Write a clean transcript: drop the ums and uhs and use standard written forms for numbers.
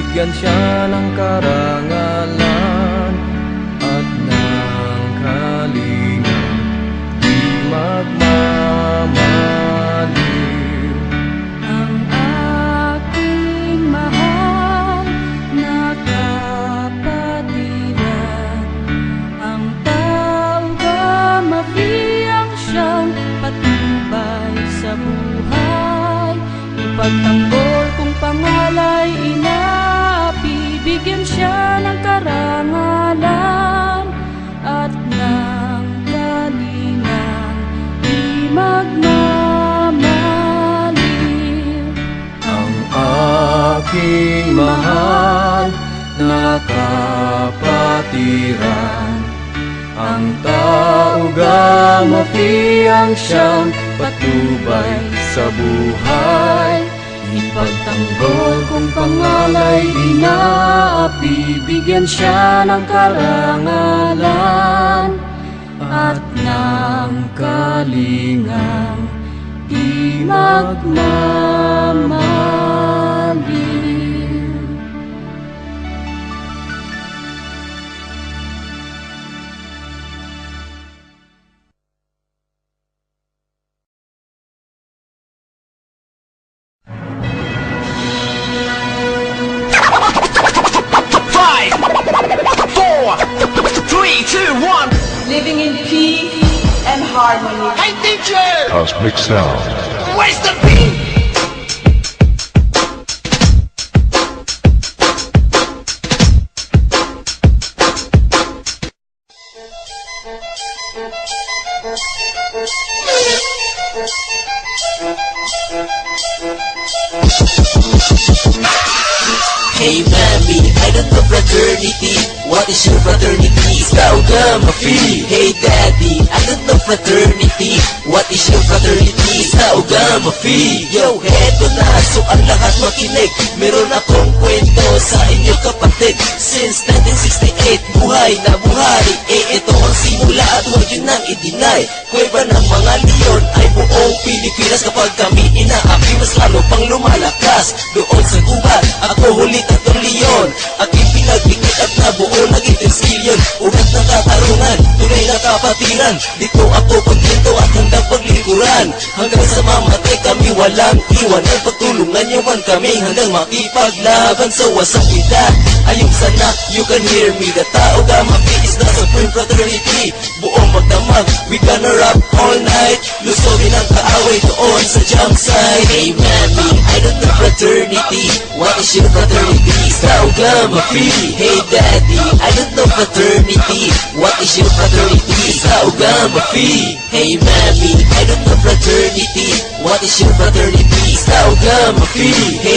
bigyan siya ng karangalan at ng kalingang di magmamaliw. Ang aking mahal na kapatiran, ang taong mabiyang siyang patnubay sa buhay. Ipagtanggol kung pangalay inapi, bigyan siya ng karangalan at ng kalingang di magmamaliw. Ang aking mahal na kapatiran, ang tauga mapiyang siyang patnubay sa buhay. Ipagtanggol kung pangalay inaapi, bigyan siya ng karangalan at ng kalingang di magmamaliw. Living in peace and harmony. Hey teacher! Cosmic Sound. Where's the beat? Hey Mammy, I don't know fraternity. What is your fraternity? Taugama Phi. Hey Daddy, I don't know fraternity. What is your fraternity? Taugama Phi. Yo, heto na, so ang lahat makinig. Meron akong kwento sa inyo kapatid. Since 1968, buhay na buhay. Ito ang simula at huwag yun nang i-deny. Kuweba ng mga leon ay buong Pilipinas. Kapag kami inaapi, mas lalo pang lumalakas. Doon sa gubat, ako huli tatlong leon. Aking pinagbigit at nabuo naging tensilyon. Ugat ng katarungan, tunay na kapatiran. Dito ako kontento at handang paglikuran. Hanggang sa mamatay kami walang iwan. Ang pagtulungan yawan kami hanggang makipaglaban sa wasang edad. Ayong sana, you can hear me. The Taugama Phi is the supreme fraternity. Buong magdamag, we gonna rock all night. Lusogin ang kaaway doon sa jump site. Hey Mammy, I don't know fraternity. What is your fraternity? Taugama Phi. Hey Daddy, I don't know fraternity. What is your fraternity? Taugama Phi. Hey Mammy, I don't know fraternity. What is your fraternity? Taugama Phi. Hey